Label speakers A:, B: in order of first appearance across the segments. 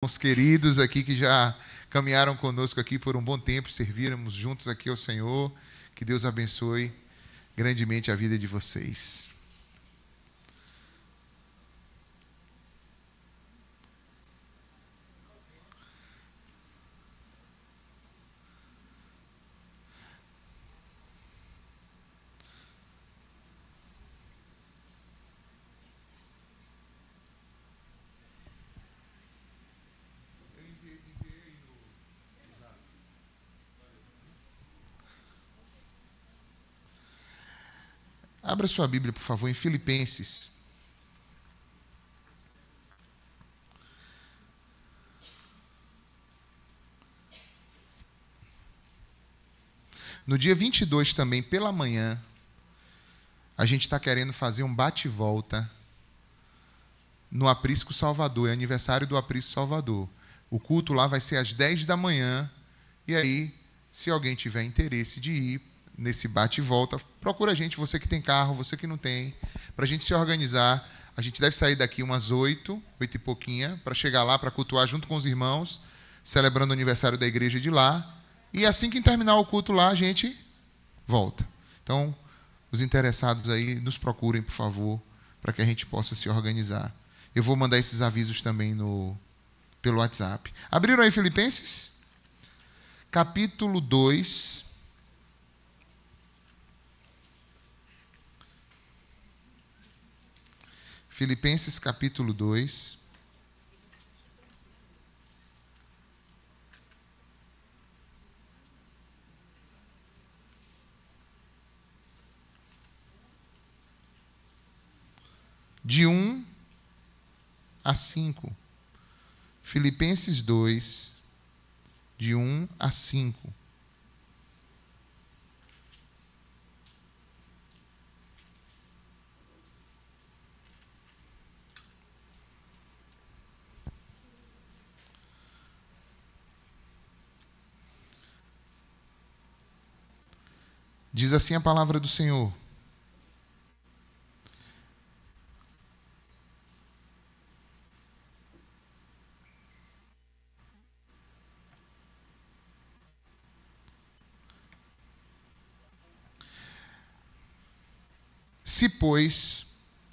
A: Os queridos aqui que já caminharam conosco aqui por um bom tempo, servirmos juntos aqui ao Senhor. Que Deus abençoe grandemente a vida de vocês. Abra sua Bíblia, por favor, em Filipenses. No dia 22 também, pela manhã, a gente está querendo fazer um bate-volta no Aprisco Salvador. É aniversário do Aprisco Salvador. O culto lá vai ser às 10 da manhã. E aí, se alguém tiver interesse de ir nesse bate-volta, procura a gente, você que tem carro, você que não tem, para a gente se organizar. A gente deve sair daqui umas 8 e pouquinha, para chegar lá, para cultuar junto com os irmãos, celebrando o aniversário da igreja de lá. E assim que terminar o culto lá, a gente volta. Então, os interessados aí, nos procurem, por favor, para que a gente possa se organizar. Eu vou mandar esses avisos também pelo WhatsApp. Abriram aí Filipenses? Capítulo 2. Filipenses capítulo 2. De 1 a 5. Filipenses 2, de 1 a 5. Diz assim a palavra do Senhor: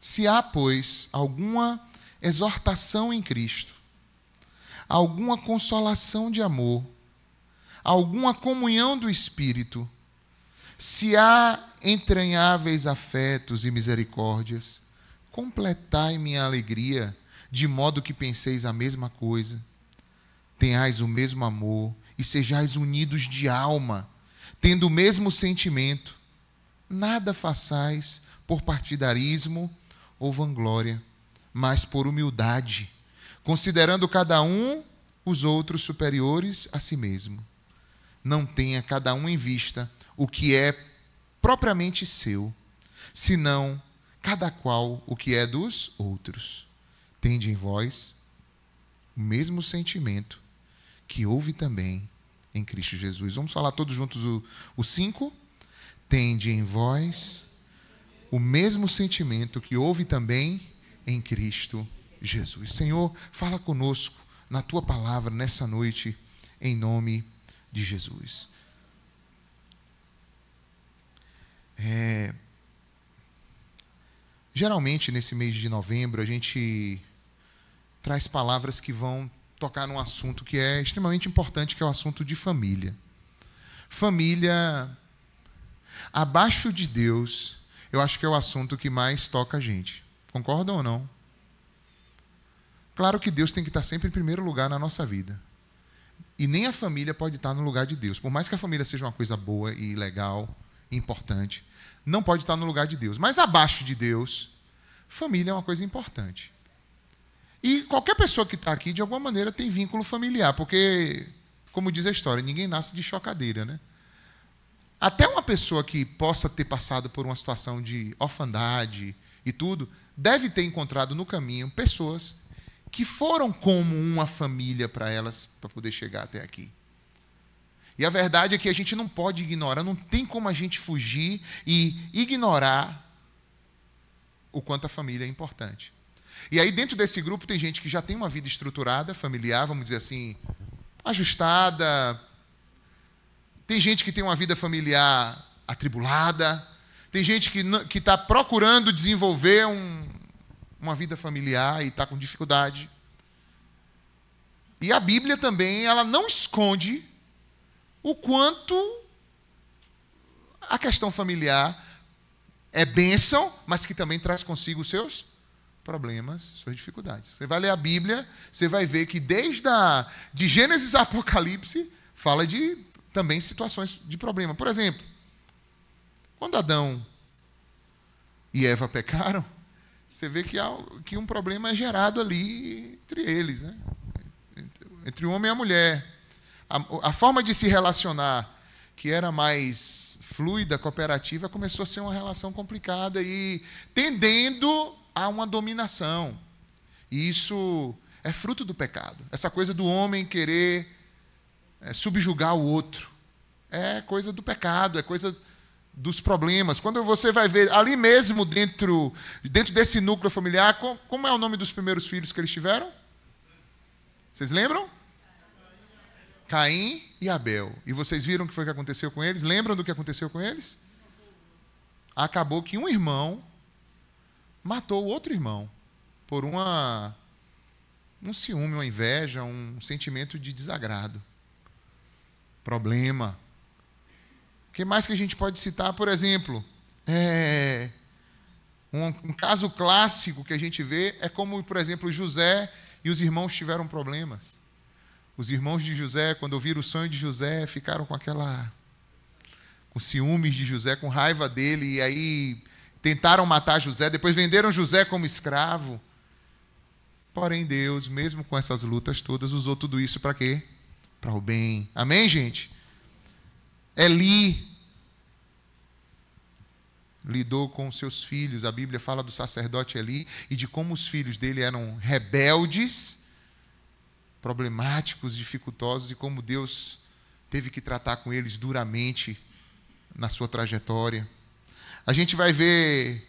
A: se há, pois, alguma exortação em Cristo, alguma consolação de amor, alguma comunhão do Espírito, se há entranháveis afetos e misericórdias, completai minha alegria, de modo que penseis a mesma coisa, tenhais o mesmo amor e sejais unidos de alma, tendo o mesmo sentimento. Nada façais por partidarismo ou vanglória, mas por humildade, considerando cada um os outros superiores a si mesmo. Não tenha cada um em vista o que é propriamente seu, senão cada qual o que é dos outros. Tende em vós o mesmo sentimento que houve também em Cristo Jesus. Vamos falar todos juntos o 5? Tende em vós o mesmo sentimento que houve também em Cristo Jesus. Senhor, fala conosco na Tua palavra nessa noite, em nome de Jesus. Geralmente, nesse mês de novembro, a gente traz palavras que vão tocar num assunto que é extremamente importante, que é o assunto de família. Família, abaixo de Deus, eu acho que é o assunto que mais toca a gente. Concordam ou não? Claro que Deus tem que estar sempre em primeiro lugar na nossa vida. E nem a família pode estar no lugar de Deus. Por mais que a família seja uma coisa boa e legal, importante, não pode estar no lugar de Deus. Mas abaixo de Deus, família é uma coisa importante. E qualquer pessoa que está aqui, de alguma maneira, tem vínculo familiar, porque, como diz a história, ninguém nasce de chocadeira, né? Até uma pessoa que possa ter passado por uma situação de orfandade e tudo, deve ter encontrado no caminho pessoas que foram como uma família para elas, para poder chegar até aqui. E a verdade é que a gente não pode ignorar, não tem como a gente fugir e ignorar o quanto a família é importante. E aí, dentro desse grupo, tem gente que já tem uma vida estruturada, familiar, vamos dizer assim, ajustada. Tem gente que tem uma vida familiar atribulada. Tem gente que está procurando desenvolver uma vida familiar e está com dificuldade. E a Bíblia também, ela não esconde o quanto a questão familiar é bênção, mas que também traz consigo os seus problemas, suas dificuldades. Você vai ler a Bíblia, você vai ver que de Gênesis a Apocalipse fala de também situações de problema. Por exemplo, quando Adão e Eva pecaram, você vê que um problema é gerado ali entre eles, né? Entre o homem e a mulher. A forma de se relacionar, que era mais fluida, cooperativa, começou a ser uma relação complicada e tendendo a uma dominação. E isso é fruto do pecado. Essa coisa do homem querer subjugar o outro. É coisa do pecado, é coisa dos problemas. Quando você vai ver ali mesmo, dentro desse núcleo familiar, como é o nome dos primeiros filhos que eles tiveram? Vocês lembram? Caim e Abel. E vocês viram o que foi que aconteceu com eles? Lembram do que aconteceu com eles? Acabou que um irmão matou o outro irmão por um ciúme, uma inveja, um sentimento de desagrado. Problema. O que mais que a gente pode citar? Por exemplo, um caso clássico que a gente vê é como, por exemplo, José e os irmãos tiveram problemas. Os irmãos de José, quando ouviram o sonho de José, ficaram com ciúmes de José, com raiva dele, e aí tentaram matar José, depois venderam José como escravo. Porém, Deus, mesmo com essas lutas todas, usou tudo isso para quê? Para o bem. Amém, gente? Eli lidou com os seus filhos. A Bíblia fala do sacerdote Eli e de como os filhos dele eram rebeldes, problemáticos, dificultosos, e como Deus teve que tratar com eles duramente na sua trajetória. A gente vai ver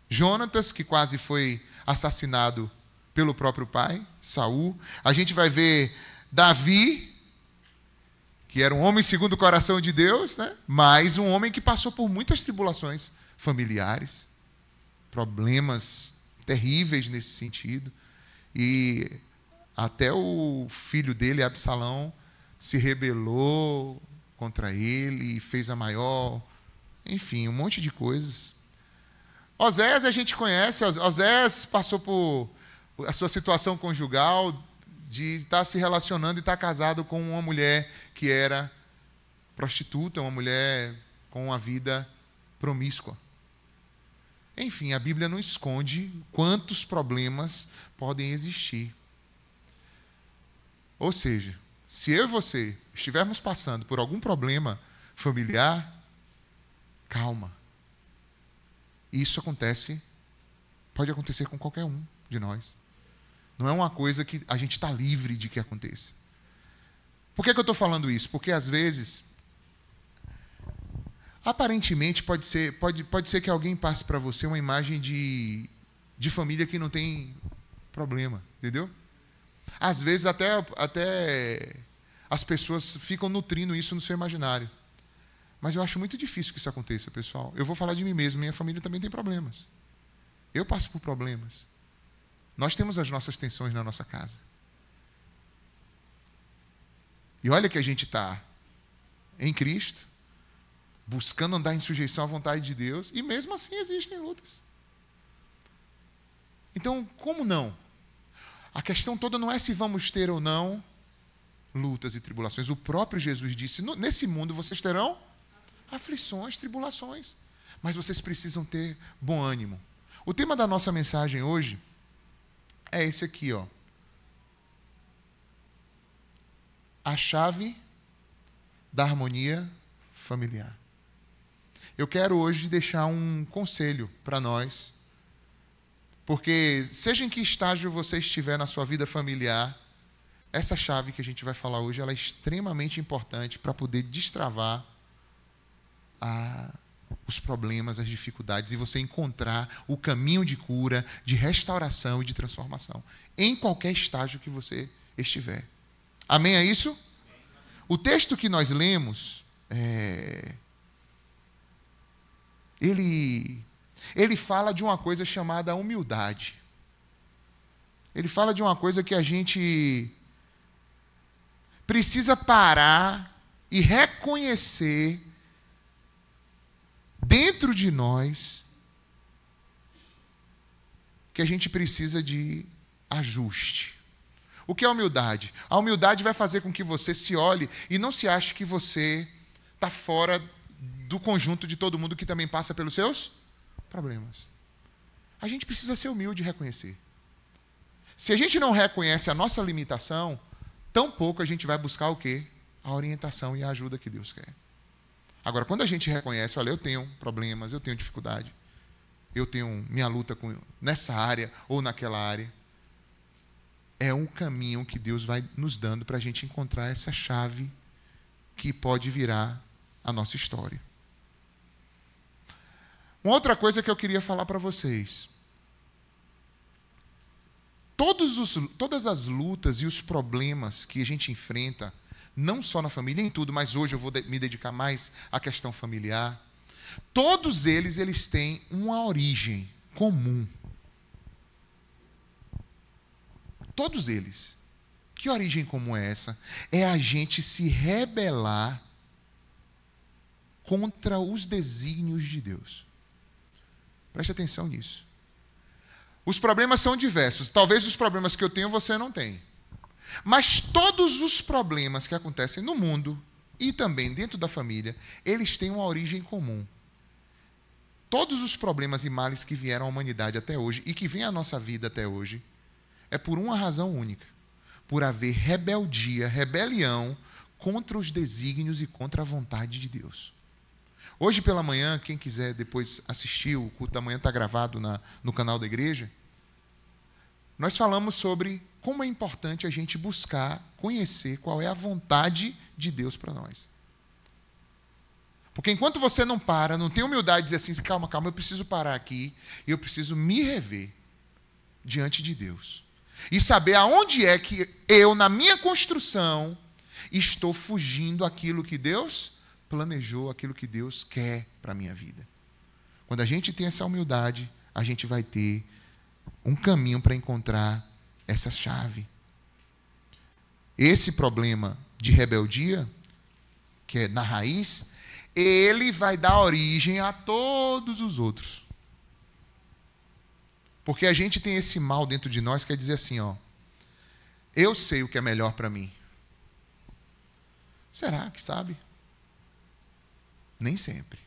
A: Jonatas, que quase foi assassinado pelo próprio pai, Saul. A gente vai ver Davi, que era um homem segundo o coração de Deus, né? Mas um homem que passou por muitas tribulações familiares, problemas terríveis nesse sentido. E até o filho dele, Absalão, se rebelou contra ele e fez a maior... Enfim, um monte de coisas. Osés a gente conhece. Osés passou por a sua situação conjugal de estar se relacionando e estar casado com uma mulher que era prostituta, uma mulher com uma vida promíscua. Enfim, a Bíblia não esconde quantos problemas podem existir. Ou seja, se eu e você estivermos passando por algum problema familiar, calma. Isso pode acontecer com qualquer um de nós. Não é uma coisa que a gente está livre de que aconteça. Por que eu estou falando isso? Porque às vezes, aparentemente, pode ser que alguém passe para você uma imagem de família que não tem problema, entendeu? Às vezes até as pessoas ficam nutrindo isso no seu imaginário. Mas eu acho muito difícil que isso aconteça, pessoal. Eu vou falar de mim mesmo, minha família também tem problemas. Eu passo por problemas. Nós temos as nossas tensões na nossa casa. E olha que a gente está em Cristo, buscando andar em sujeição à vontade de Deus, e mesmo assim existem lutas. Então, como não? A questão toda não é se vamos ter ou não lutas e tribulações. O próprio Jesus disse, nesse mundo vocês terão aflições, tribulações, mas vocês precisam ter bom ânimo. O tema da nossa mensagem hoje é esse aqui, ó. A chave da harmonia familiar. Eu quero hoje deixar um conselho para nós, porque seja em que estágio você estiver na sua vida familiar, essa chave que a gente vai falar hoje, ela é extremamente importante para poder destravar os problemas, as dificuldades, e você encontrar o caminho de cura, de restauração e de transformação, em qualquer estágio que você estiver. Amém a isso? O texto que nós lemos, ele fala de uma coisa chamada humildade. Ele fala de uma coisa que a gente precisa parar e reconhecer dentro de nós que a gente precisa de ajuste. O que é humildade? A humildade vai fazer com que você se olhe e não se ache que você está fora do conjunto de todo mundo que também passa pelos seus problemas. A gente precisa ser humilde e reconhecer. Se a gente não reconhece a nossa limitação, tampouco a gente vai buscar o quê? A orientação e a ajuda que Deus quer. Agora, quando a gente reconhece, olha, eu tenho problemas, eu tenho dificuldade, eu tenho minha luta nessa área ou naquela área, é um caminho que Deus vai nos dando para a gente encontrar essa chave que pode virar a nossa história. Uma outra coisa que eu queria falar para vocês. Todas as lutas e os problemas que a gente enfrenta, não só na família, em tudo, mas hoje eu vou me dedicar mais à questão familiar, todos eles têm uma origem comum. Todos eles. Que origem comum é essa? É a gente se rebelar contra os desígnios de Deus. Preste atenção nisso. Os problemas são diversos. Talvez os problemas que eu tenho você não tem. Mas todos os problemas que acontecem no mundo e também dentro da família, eles têm uma origem comum. Todos os problemas e males que vieram à humanidade até hoje e que vêm à nossa vida até hoje, é por uma razão única. Por haver rebeldia, rebelião contra os desígnios e contra a vontade de Deus. Hoje pela manhã, quem quiser depois assistir, o culto da manhã está gravado no canal da igreja, nós falamos sobre como é importante a gente buscar conhecer qual é a vontade de Deus para nós. Porque enquanto você não para, não tem humildade de dizer assim, calma, eu preciso parar aqui e eu preciso me rever diante de Deus. E saber aonde é que eu, na minha construção, estou fugindo aquilo que Deus planejou, aquilo que Deus quer para a minha vida. Quando a gente tem essa humildade, a gente vai ter um caminho para encontrar essa chave. Esse problema de rebeldia, que é na raiz, ele vai dar origem a todos os outros. Porque a gente tem esse mal dentro de nós, que é dizer assim, ó, eu sei o que é melhor para mim. Será que sabe? Nem sempre.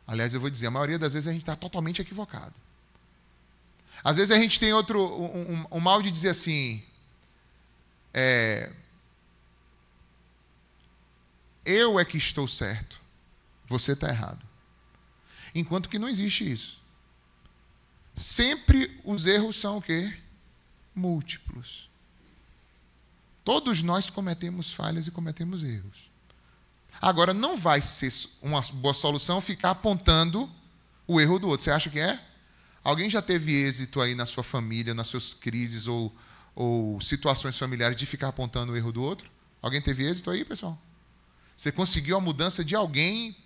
A: Aliás, eu vou dizer, a maioria das vezes a gente está totalmente equivocado. Às vezes a gente tem um mal de dizer assim, eu é que estou certo, você está errado. Enquanto que não existe isso. Sempre os erros são o quê? Múltiplos. Todos nós cometemos falhas e cometemos erros. Agora, não vai ser uma boa solução ficar apontando o erro do outro. Você acha que é? Alguém já teve êxito aí na sua família, nas suas crises ou situações familiares de ficar apontando o erro do outro? Alguém teve êxito aí, pessoal? Você conseguiu a mudança de alguém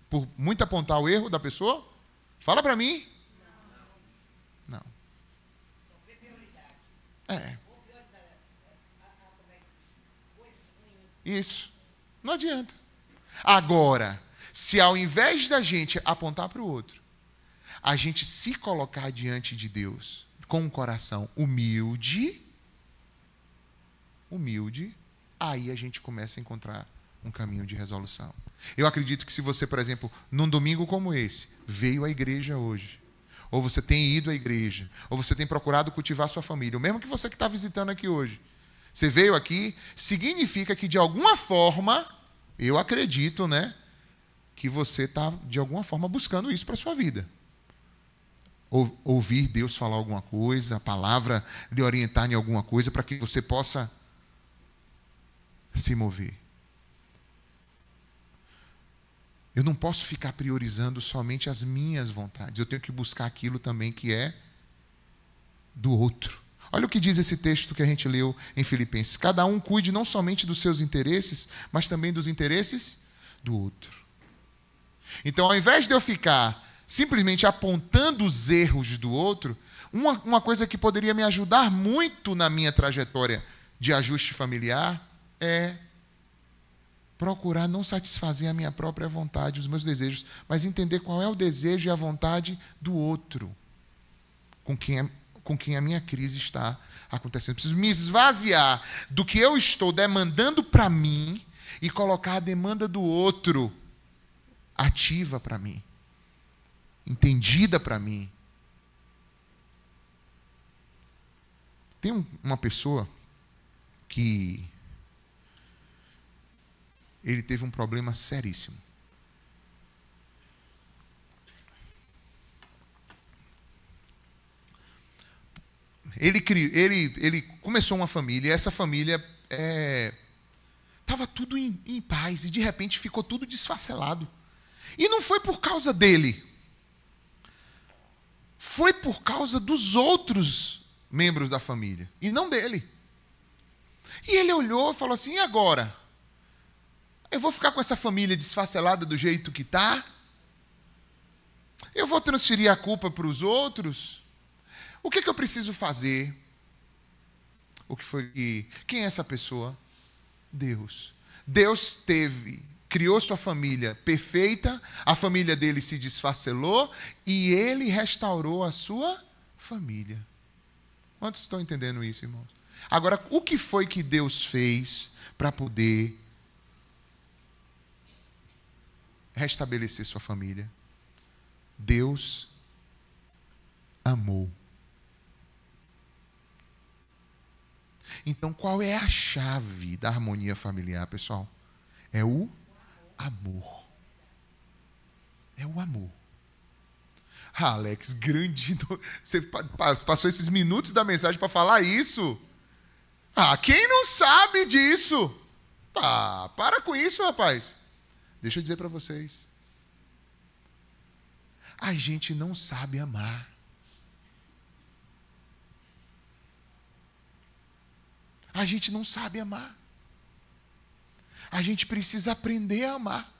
A: por muito apontar o erro da pessoa? Fala para mim. Não. Isso. Não adianta. Agora, se ao invés da gente apontar para o outro, a gente se colocar diante de Deus com um coração humilde, aí a gente começa a encontrar um caminho de resolução. Eu acredito que se você, por exemplo, num domingo como esse, veio à igreja hoje, ou você tem ido à igreja, ou você tem procurado cultivar sua família, ou mesmo que você que está visitando aqui hoje, você veio aqui, significa que de alguma forma, eu acredito, né, que você está de alguma forma buscando isso para a sua vida. Ouvir Deus falar alguma coisa, a palavra lhe orientar em alguma coisa para que você possa se mover. Eu não posso ficar priorizando somente as minhas vontades. Eu tenho que buscar aquilo também que é do outro. Olha o que diz esse texto que a gente leu em Filipenses. Cada um cuide não somente dos seus interesses, mas também dos interesses do outro. Então, ao invés de eu ficar simplesmente apontando os erros do outro, uma coisa que poderia me ajudar muito na minha trajetória de ajuste familiar é procurar não satisfazer a minha própria vontade, os meus desejos, mas entender qual é o desejo e a vontade do outro, com quem a minha crise está acontecendo. Preciso me esvaziar do que eu estou demandando para mim e colocar a demanda do outro ativa para mim, entendida para mim. Tem uma pessoa que ele teve um problema seríssimo. Ele começou uma família, e essa família estava tudo em paz, e de repente ficou tudo desfacelado. E não foi por causa dele, foi por causa dos outros membros da família, e não dele. E ele olhou e falou assim: e agora? Eu vou ficar com essa família desfacelada do jeito que está? Eu vou transferir a culpa para os outros? O que eu preciso fazer? Quem é essa pessoa? Deus. Deus criou sua família perfeita, a família dele se desfacelou e ele restaurou a sua família. Quantos estão entendendo isso, irmãos? Agora, o que foi que Deus fez para poder restabelecer sua família? Deus amou. Então, qual é a chave da harmonia familiar, pessoal? É o amor. É o amor. Ah, Alex, grande. Você passou esses minutos da mensagem para falar isso? Ah, quem não sabe disso? Tá, para com isso, rapaz. Deixa eu dizer para vocês. A gente não sabe amar. A gente não sabe amar. A gente precisa aprender a amar.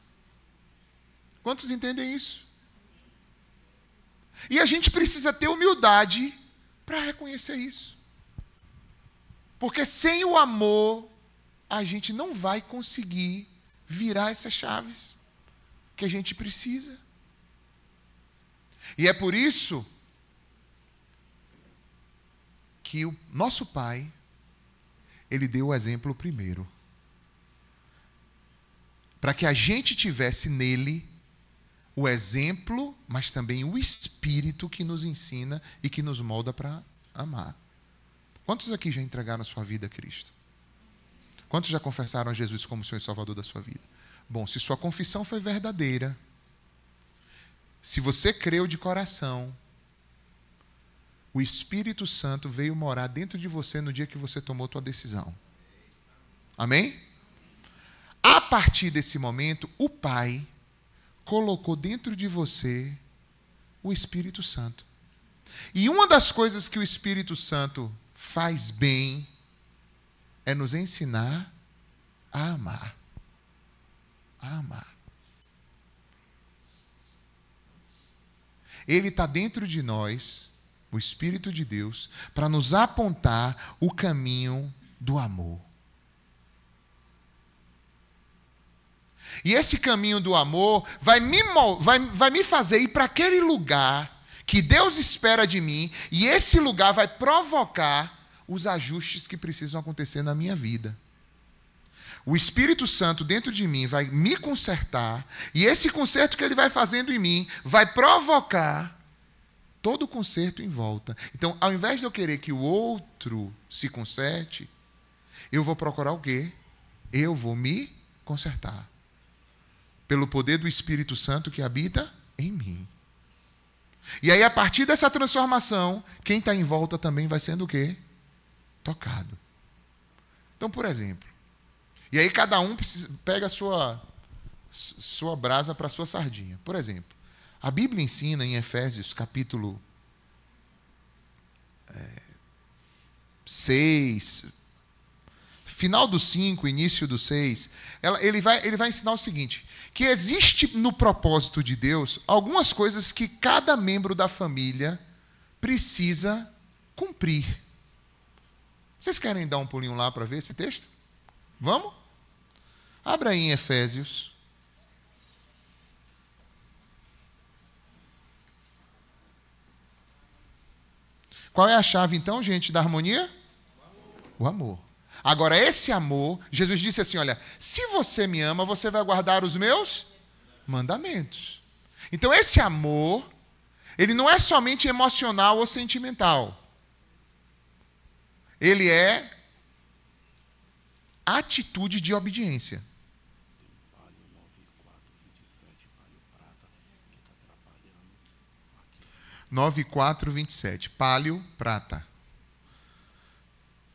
A: Quantos entendem isso? E a gente precisa ter humildade para reconhecer isso. Porque sem o amor, a gente não vai conseguir virar essas chaves que a gente precisa. E é por isso que o nosso Pai, ele deu o exemplo primeiro. Para que a gente tivesse nele o exemplo, mas também o Espírito que nos ensina e que nos molda para amar. Quantos aqui já entregaram a sua vida a Cristo? Quantos já confessaram a Jesus como Senhor e Salvador da sua vida? Bom, se sua confissão foi verdadeira, se você creu de coração, o Espírito Santo veio morar dentro de você no dia que você tomou sua decisão. Amém? A partir desse momento, o Pai colocou dentro de você o Espírito Santo. E uma das coisas que o Espírito Santo faz bem é nos ensinar a amar. A amar. Ele está dentro de nós, o Espírito de Deus, para nos apontar o caminho do amor. E esse caminho do amor vai me fazer ir para aquele lugar que Deus espera de mim, e esse lugar vai provocar os ajustes que precisam acontecer na minha vida. O Espírito Santo dentro de mim vai me consertar, e esse conserto que ele vai fazendo em mim vai provocar todo o conserto em volta. Então, ao invés de eu querer que o outro se conserte, eu vou procurar o quê? Eu vou me consertar. Pelo poder do Espírito Santo que habita em mim. E aí, a partir dessa transformação, quem está em volta também vai sendo o quê? Tocado. Então, por exemplo, e aí cada um pega sua brasa para sua sardinha. Por exemplo, a Bíblia ensina em Efésios, capítulo 6, final do 5, início do 6, ele vai ensinar o seguinte, que existe no propósito de Deus algumas coisas que cada membro da família precisa cumprir. Vocês querem dar um pulinho lá para ver esse texto? Vamos? Abra aí em Efésios. Qual é a chave, então, gente, da harmonia? O amor. Agora, esse amor, Jesus disse assim, olha, se você me ama, você vai guardar os meus mandamentos. Então, esse amor, ele não é somente emocional ou sentimental. Ele é atitude de obediência. 9427. Pálio, prata.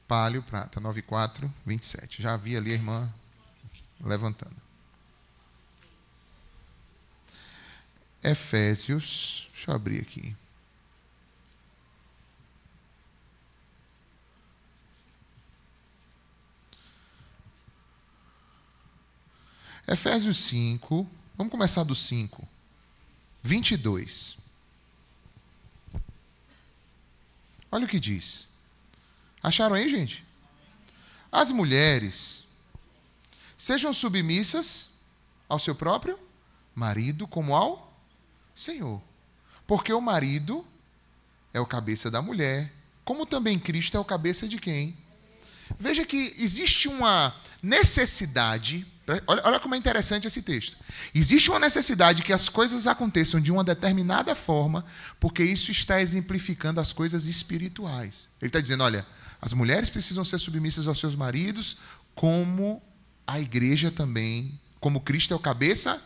A: Pálio, prata. 9427. Já vi ali a irmã levantando. Efésios. Deixa eu abrir aqui. Efésios 5. Vamos começar do 5. 22. Olha o que diz. Acharam aí, gente? As mulheres sejam submissas ao seu próprio marido como ao Senhor. Porque o marido é o cabeça da mulher, como também Cristo é o cabeça de quem? Veja que existe uma necessidade, olha como é interessante esse texto. Existe uma necessidade que as coisas aconteçam de uma determinada forma, porque isso está exemplificando as coisas espirituais. Ele está dizendo, olha, as mulheres precisam ser submissas aos seus maridos, como a igreja também, como Cristo é o cabeça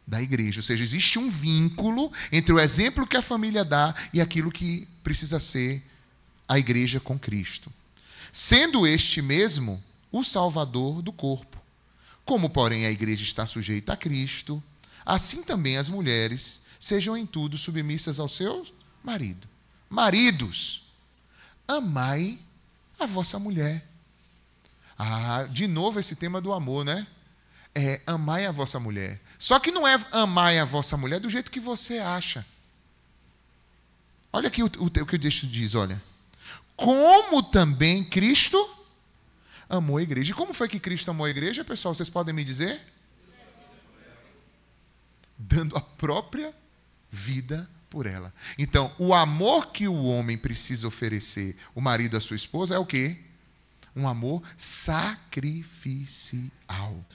A: da igreja. Ou seja, existe um vínculo entre o exemplo que a família dá e aquilo que precisa ser a igreja com Cristo. Sendo este mesmo o Salvador do corpo. Como, porém, a igreja está sujeita a Cristo, assim também as mulheres sejam em tudo submissas ao seu marido. Maridos, amai a vossa mulher. De novo esse tema do amor, né? É amai a vossa mulher. Só que não é amai a vossa mulher do jeito que você acha. Olha aqui o que o texto diz, olha. Como também Cristo amou a igreja. E como foi que Cristo amou a igreja, pessoal? Vocês podem me dizer? Dando a própria vida por ela. Então, o amor que o homem precisa oferecer, o marido à sua esposa, é o quê? Um amor sacrificial.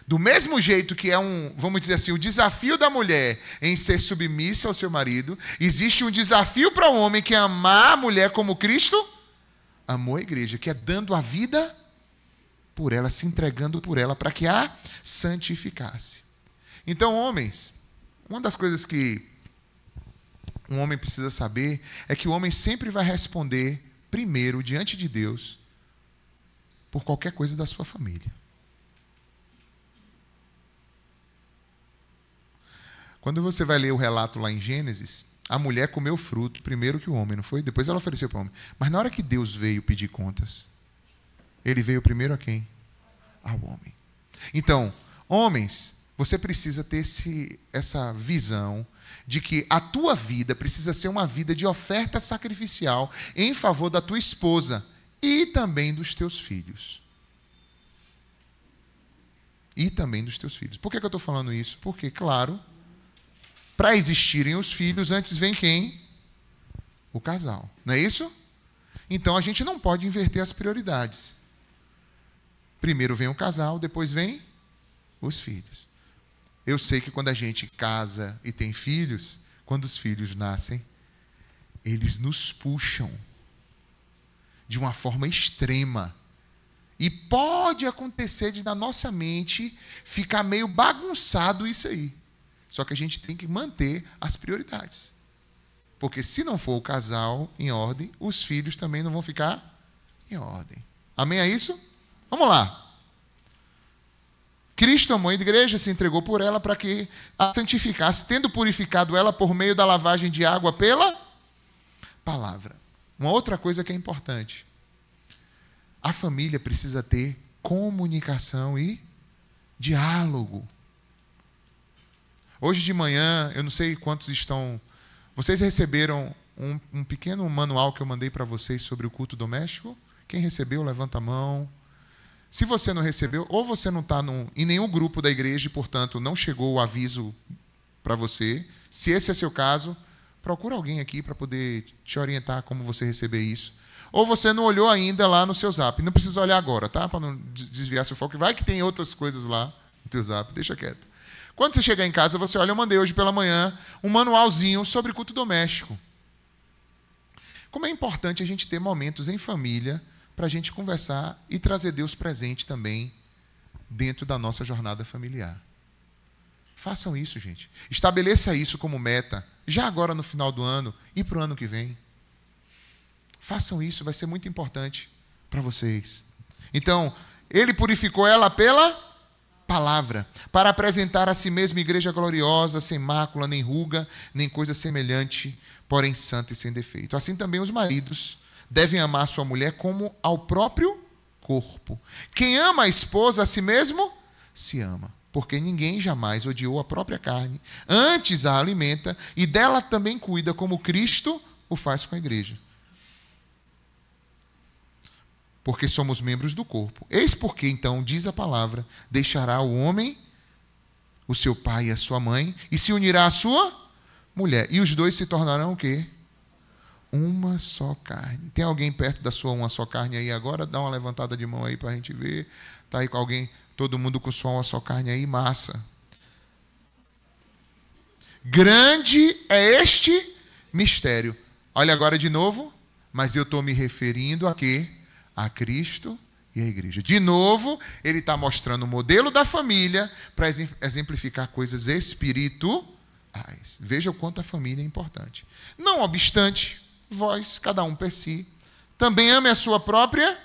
A: Do mesmo jeito que é vamos dizer assim, o desafio da mulher em ser submissa ao seu marido, existe um desafio para o homem que é amar a mulher como Cristo amou a igreja, que é dando a vida por ela, se entregando por ela, para que a santificasse. Então, homens, uma das coisas que um homem precisa saber é que o homem sempre vai responder primeiro diante de Deus por qualquer coisa da sua família. Quando você vai ler o relato lá em Gênesis, a mulher comeu fruto primeiro que o homem, não foi? Depois ela ofereceu para o homem. Mas na hora que Deus veio pedir contas, ele veio primeiro a quem? Ao homem. Então, homens, você precisa ter essa visão de que a tua vida precisa ser uma vida de oferta sacrificial em favor da tua esposa e também dos teus filhos. E também dos teus filhos. Por que eu estou falando isso? Porque, claro, para existirem os filhos, antes vem quem? O casal. Não é isso? Então, a gente não pode inverter as prioridades. Primeiro vem o casal, depois vem os filhos. Eu sei que quando a gente casa e tem filhos, quando os filhos nascem, eles nos puxam de uma forma extrema. E pode acontecer de na nossa mente ficar meio bagunçado isso aí. Só que a gente tem que manter as prioridades. Porque se não for o casal em ordem, os filhos também não vão ficar em ordem. Amém a isso? Vamos lá. Cristo amou a igreja, se entregou por ela para que a santificasse, tendo purificado ela por meio da lavagem de água pela palavra. Uma outra coisa que é importante. A família precisa ter comunicação e diálogo. Hoje de manhã, eu não sei quantos estão... Vocês receberam um pequeno manual que eu mandei para vocês sobre o culto doméstico? Quem recebeu, levanta a mão. Se você não recebeu, ou você não está em nenhum grupo da igreja e, portanto, não chegou o aviso para você. Se esse é seu caso, procura alguém aqui para poder te orientar como você receber isso. Ou você não olhou ainda lá no seu Zap. Não precisa olhar agora, tá? Para não desviar seu foco. Vai que tem outras coisas lá no teu Zap, deixa quieto. Quando você chegar em casa, você olha, eu mandei hoje pela manhã um manualzinho sobre culto doméstico. Como é importante a gente ter momentos em família para a gente conversar e trazer Deus presente também dentro da nossa jornada familiar. Façam isso, gente. Estabeleça isso como meta, já agora no final do ano e para o ano que vem. Façam isso, vai ser muito importante para vocês. Então, ele purificou ela pela palavra, para apresentar a si mesma igreja gloriosa, sem mácula, nem ruga, nem coisa semelhante, porém santa e sem defeito. Assim também os maridos devem amar sua mulher como ao próprio corpo. Quem ama a esposa a si mesmo, se ama. Porque ninguém jamais odiou a própria carne, antes a alimenta e dela também cuida, como Cristo o faz com a igreja. Porque somos membros do corpo. Eis porque, então, diz a palavra, deixará o homem, o seu pai e a sua mãe, e se unirá à sua mulher. E os dois se tornarão o quê? Uma só carne. Tem alguém perto da sua uma só carne aí agora? Dá uma levantada de mão aí para a gente ver. Está aí com alguém, todo mundo com sua uma só carne aí? Massa. Grande é este mistério. Olha agora de novo. Mas eu estou me referindo a quê? A Cristo e a igreja. De novo, ele está mostrando o modelo da família para exemplificar coisas espirituais. Veja o quanto a família é importante. Não obstante, vós, cada um por si, também ame a sua própria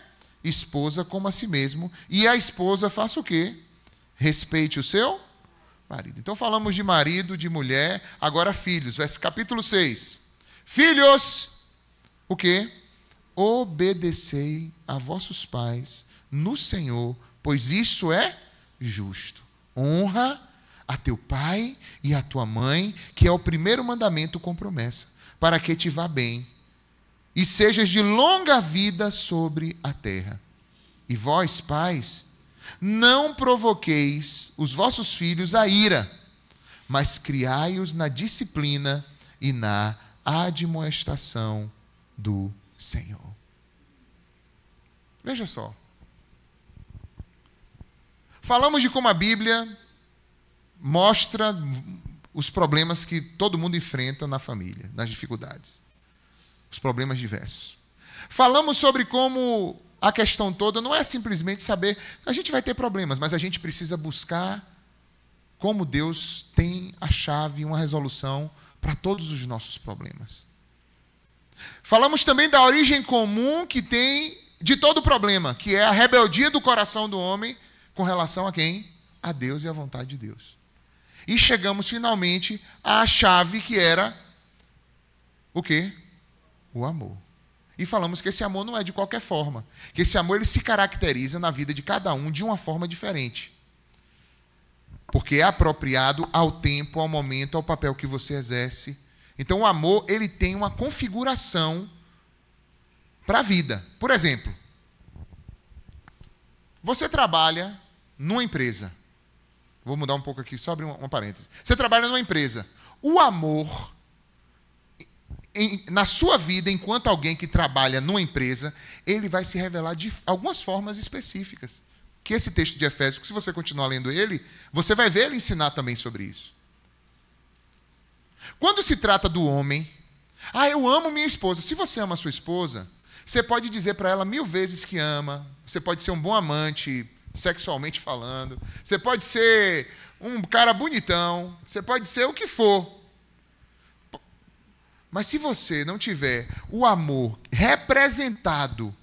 A: esposa como a si mesmo, e a esposa faça o quê? Respeite o seu marido. Então falamos de marido, de mulher, agora filhos. Capítulo 6. Filhos, o quê? Obedecei a vossos pais no Senhor, pois isso é justo. Honra a teu pai e a tua mãe, que é o primeiro mandamento com promessa, para que te vá bem e sejas de longa vida sobre a terra. E vós, pais, não provoqueis os vossos filhos a ira, mas criai-os na disciplina e na admoestação do Senhor. Veja só. Falamos de como a Bíblia mostra os problemas que todo mundo enfrenta na família, nas dificuldades. Os problemas diversos. Falamos sobre como a questão toda não é simplesmente saber, a gente vai ter problemas, mas a gente precisa buscar como Deus tem a chave, uma resolução para todos os nossos problemas. Falamos também da origem comum que tem de todo problema, que é a rebeldia do coração do homem com relação a quem? A Deus e à vontade de Deus. E chegamos finalmente à chave que era o quê? O amor. E falamos que esse amor não é de qualquer forma, que esse amor ele se caracteriza na vida de cada um de uma forma diferente. Porque é apropriado ao tempo, ao momento, ao papel que você exerce. Então o amor ele tem uma configuração para a vida. Por exemplo, você trabalha numa empresa. Vou mudar um pouco aqui, só abrir uma parêntese. Você trabalha numa empresa. O amor, na sua vida, enquanto alguém que trabalha numa empresa, ele vai se revelar de algumas formas específicas. Que esse texto de Efésios, se você continuar lendo ele, você vai ver ele ensinar também sobre isso. Quando se trata do homem, eu amo minha esposa. Se você ama a sua esposa, você pode dizer para ela 1000 vezes que ama, você pode ser um bom amante, sexualmente falando, você pode ser um cara bonitão, você pode ser o que for. Mas se você não tiver o amor representado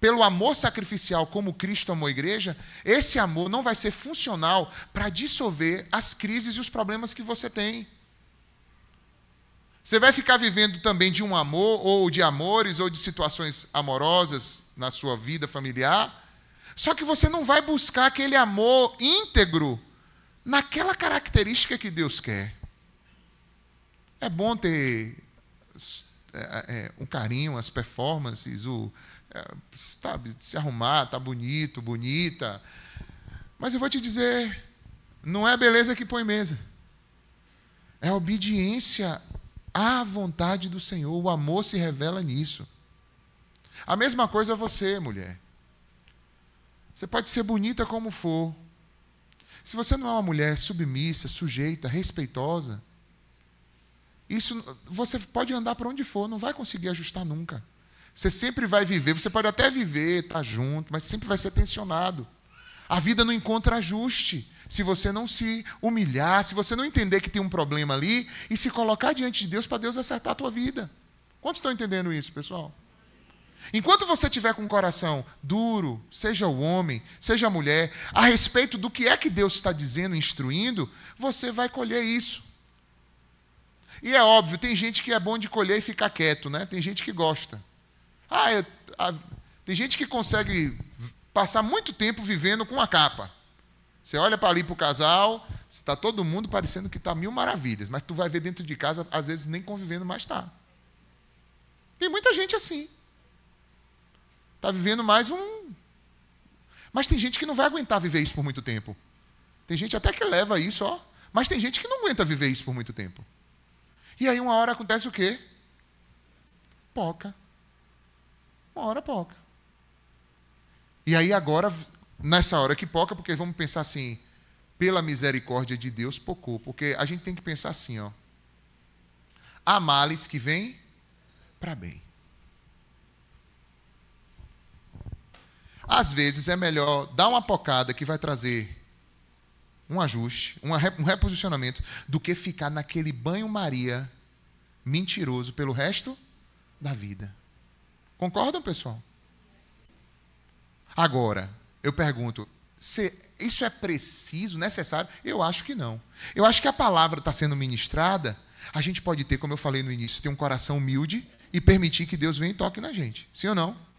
A: pelo amor sacrificial como Cristo amou a igreja, esse amor não vai ser funcional para dissolver as crises e os problemas que você tem. Você vai ficar vivendo também de um amor, ou de amores, ou de situações amorosas na sua vida familiar, só que você não vai buscar aquele amor íntegro naquela característica que Deus quer. É bom ter um carinho, as performances, sabe, se arrumar, tá bonito, bonita. Mas eu vou te dizer, não é a beleza que põe mesa. É a obediência à vontade do Senhor. O amor se revela nisso. A mesma coisa você, mulher. Você pode ser bonita como for. Se você não é uma mulher submissa, sujeita, respeitosa, isso você pode andar por onde for, não vai conseguir ajustar nunca. Você sempre vai viver, você pode até viver, estar junto, mas sempre vai ser tensionado. A vida não encontra ajuste se você não se humilhar, se você não entender que tem um problema ali e se colocar diante de Deus para Deus acertar a tua vida. Quantos estão entendendo isso, pessoal? Enquanto você estiver com o coração duro, seja o homem, seja a mulher, a respeito do que é que Deus está dizendo, instruindo, você vai colher isso. E é óbvio, tem gente que é bom de colher e ficar quieto, né? Tem gente que gosta. Tem gente que consegue passar muito tempo vivendo com uma capa. Você olha para ali para o casal, está todo mundo parecendo que está mil maravilhas, mas tu vai ver dentro de casa, às vezes nem convivendo mais está. Tem muita gente assim. Está vivendo mais um... Mas tem gente que não vai aguentar viver isso por muito tempo. Tem gente até que leva isso, ó. Mas tem gente que não aguenta viver isso por muito tempo. E aí uma hora acontece o quê? Poca. Uma hora poca. E aí agora, nessa hora que poca, porque vamos pensar assim, pela misericórdia de Deus, pocou. Porque a gente tem que pensar assim, ó. Há males que vêm para bem. Às vezes é melhor dar uma pocada que vai trazer um ajuste, um reposicionamento, do que ficar naquele banho-maria mentiroso pelo resto da vida. Concordam, pessoal? Agora, eu pergunto, isso é preciso, necessário? Eu acho que não. Eu acho que a palavra está sendo ministrada, a gente pode ter, como eu falei no início, ter um coração humilde e permitir que Deus venha e toque na gente. Sim ou não?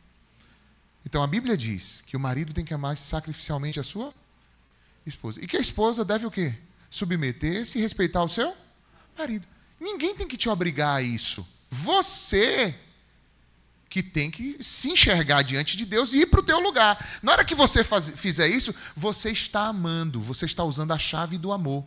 A: Então a Bíblia diz que o marido tem que amar sacrificialmente a sua esposa. E que a esposa deve o quê? Submeter-se e respeitar o seu marido. Ninguém tem que te obrigar a isso. Você que tem que se enxergar diante de Deus e ir para o teu lugar. Na hora que você fizer isso, você está amando, você está usando a chave do amor.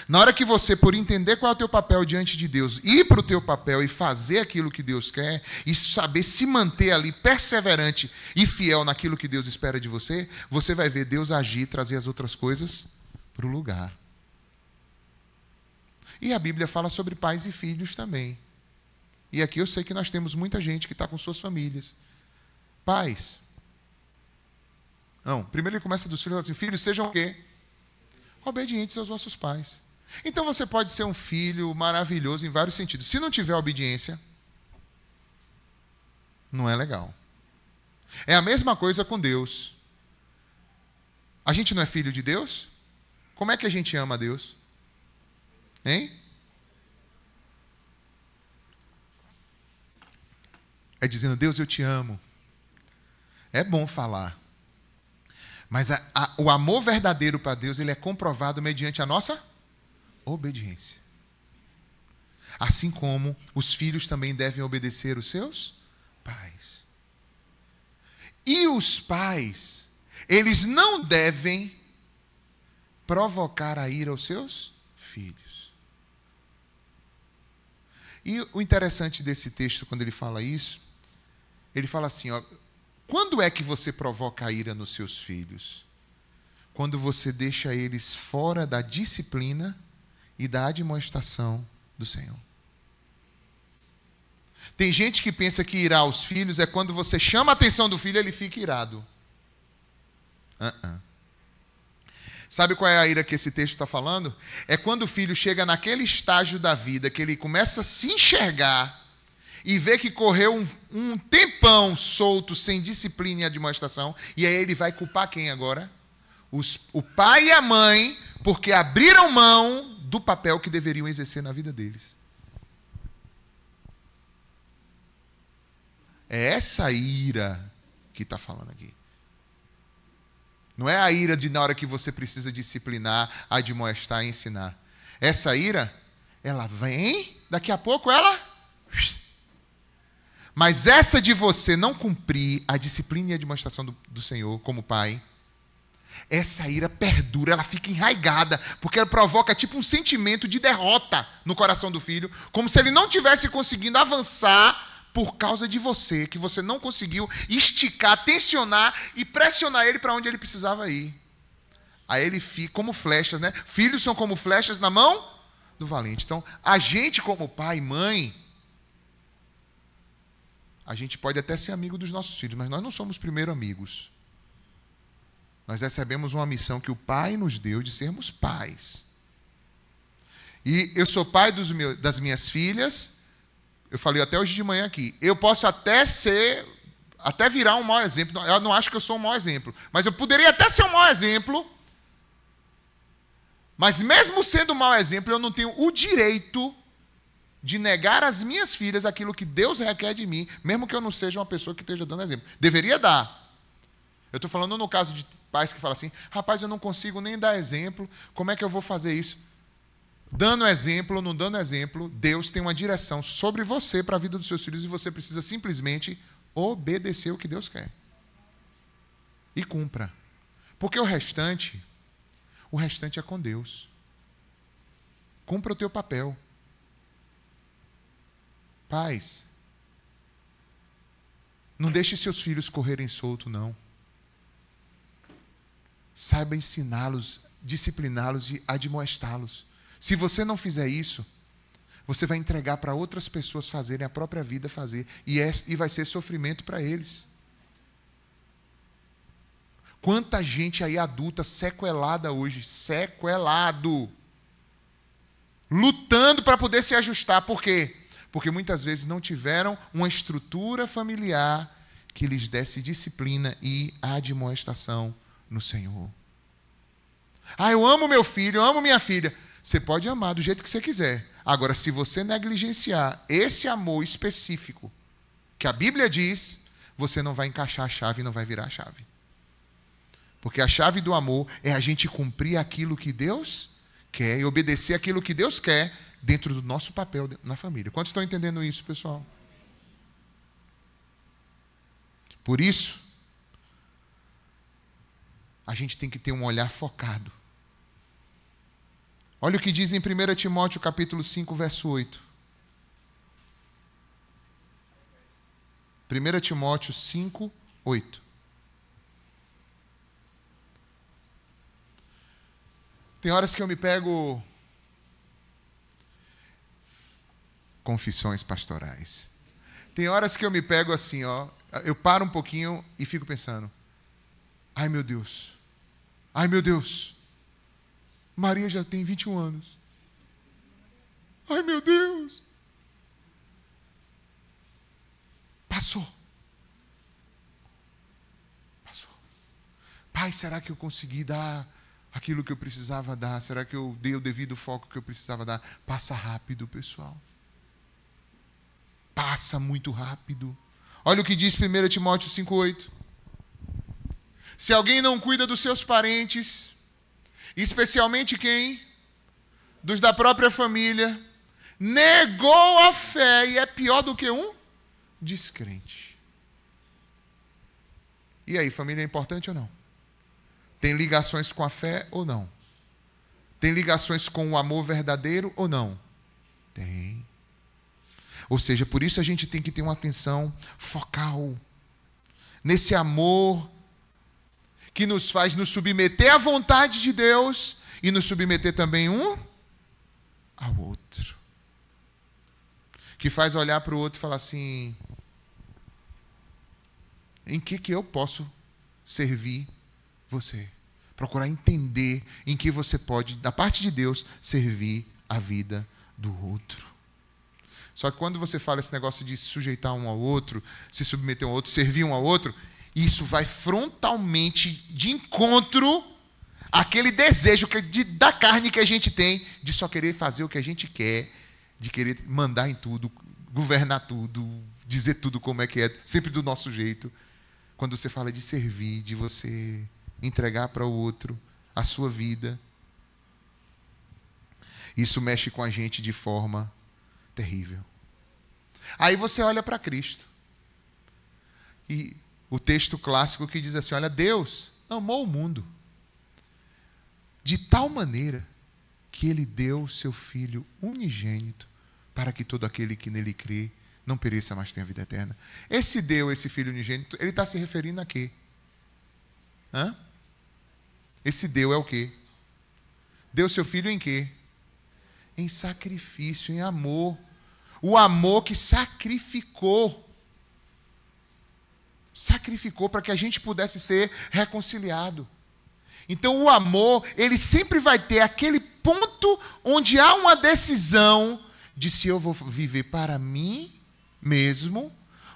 A: Na hora que você, por entender qual é o teu papel diante de Deus, ir para o teu papel e fazer aquilo que Deus quer, e saber se manter ali perseverante e fiel naquilo que Deus espera de você, você vai ver Deus agir e trazer as outras coisas para o lugar. E a Bíblia fala sobre pais e filhos também. E aqui eu sei que nós temos muita gente que está com suas famílias. Pais. Não, primeiro ele começa dos filhos assim, filhos, sejam o quê? Obedientes aos vossos pais. Então você pode ser um filho maravilhoso em vários sentidos. Se não tiver obediência, não é legal. É a mesma coisa com Deus. A gente não é filho de Deus? Como é que a gente ama a Deus? Hein? É dizendo, Deus, eu te amo. É bom falar. Mas o amor verdadeiro para Deus, ele é comprovado mediante a nossa obediência. Assim como os filhos também devem obedecer os seus pais. E os pais, eles não devem provocar a ira aos seus filhos. E o interessante desse texto, quando ele fala isso, ele fala assim, ó, quando é que você provoca a ira nos seus filhos? Quando você deixa eles fora da disciplina e da admoestação do Senhor. Tem gente que pensa que irar os filhos é quando você chama a atenção do filho e ele fica irado. Sabe qual é a ira que esse texto está falando? É quando o filho chega naquele estágio da vida que ele começa a se enxergar e vê que correu um tempão solto, sem disciplina e admoestação, e aí ele vai culpar quem agora? O pai e a mãe, porque abriram mão do papel que deveriam exercer na vida deles. É essa ira que está falando aqui. Não é a ira de na hora que você precisa disciplinar, admoestar e ensinar. Essa ira, ela vem, daqui a pouco ela... Mas essa de você não cumprir a disciplina e a admoestação do Senhor como pai, essa ira perdura, ela fica enraigada, porque ela provoca tipo um sentimento de derrota no coração do filho, como se ele não tivesse conseguindo avançar por causa de você, que você não conseguiu esticar, tensionar e pressionar ele para onde ele precisava ir. Aí ele fica como flechas, né? Filhos são como flechas na mão do valente. Então, a gente como pai e mãe, a gente pode até ser amigo dos nossos filhos, mas nós não somos primeiro amigos. Nós recebemos uma missão que o Pai nos deu de sermos pais. E eu sou pai das minhas filhas. Eu falei até hoje de manhã aqui. Eu posso até virar um mau exemplo. Eu não acho que eu sou um mau exemplo. Mas eu poderia até ser um mau exemplo. Mas mesmo sendo um mau exemplo, eu não tenho o direito de negar às minhas filhas aquilo que Deus requer de mim, mesmo que eu não seja uma pessoa que esteja dando exemplo. Deveria dar. Eu estou falando no caso de pais que falam assim, rapaz, eu não consigo nem dar exemplo, como é que eu vou fazer isso? Dando exemplo ou não dando exemplo, Deus tem uma direção sobre você para a vida dos seus filhos e você precisa simplesmente obedecer o que Deus quer. E cumpra. Porque o restante é com Deus. Cumpra o teu papel. Pais, não deixe seus filhos correrem solto, não. Saiba ensiná-los, discipliná-los e admoestá-los. Se você não fizer isso, você vai entregar para outras pessoas fazerem a própria vida fazer. E vai ser sofrimento para eles. Quanta gente aí adulta sequelada hoje, sequelado, lutando para poder se ajustar. Por quê? Porque muitas vezes não tiveram uma estrutura familiar que lhes desse disciplina e admoestação no Senhor. Eu amo meu filho, eu amo minha filha. Você pode amar do jeito que você quiser. Agora, se você negligenciar esse amor específico que a Bíblia diz, você não vai encaixar a chave e não vai virar a chave. Porque a chave do amor é a gente cumprir aquilo que Deus quer e obedecer aquilo que Deus quer dentro do nosso papel na família. Quantos estão entendendo isso, pessoal? Por isso, a gente tem que ter um olhar focado. Olha o que diz em 1 Timóteo capítulo 5, verso 8. 1 Timóteo 5, 8. Tem horas que eu me pego... Confissões pastorais. Tem horas que eu me pego assim, eu paro um pouquinho e fico pensando, ai meu Deus, Maria já tem 21 anos. Ai meu Deus. Passou. Pai, será que eu consegui dar aquilo que eu precisava dar? Será que eu dei o devido foco que eu precisava dar? Passa rápido, pessoal. Passa muito rápido. Olha o que diz 1 Timóteo 5,8. Se alguém não cuida dos seus parentes, especialmente quem? Dos da própria família, negou a fé e é pior do que um descrente. E aí, família é importante ou não? Tem ligações com a fé ou não? Tem ligações com o amor verdadeiro ou não? Tem. Ou seja, por isso a gente tem que ter uma atenção focal nesse amor que nos faz nos submeter à vontade de Deus e nos submeter também um ao outro. Que faz olhar para o outro e falar assim, em que eu posso servir você? Procurar entender em que você pode, da parte de Deus, servir a vida do outro. Só que quando você fala esse negócio de se sujeitar um ao outro, se submeter um ao outro, servir um ao outro, isso vai frontalmente de encontro àquele desejo da carne que a gente tem de só querer fazer o que a gente quer, de querer mandar em tudo, governar tudo, dizer tudo como é que é, sempre do nosso jeito. Quando você fala de servir, de você entregar para o outro a sua vida, isso mexe com a gente de forma terrível. Aí você olha para Cristo. E o texto clássico que diz assim, olha, Deus amou o mundo de tal maneira que Ele deu o seu Filho unigênito para que todo aquele que nele crê não pereça, mas tenha vida eterna. Esse Filho unigênito, ele está se referindo a quê? Esse deu é o quê? Deu seu Filho em quê? Em sacrifício, em amor. O amor que sacrificou. Sacrificou para que a gente pudesse ser reconciliado. Então o amor, ele sempre vai ter aquele ponto onde há uma decisão de se eu vou viver para mim mesmo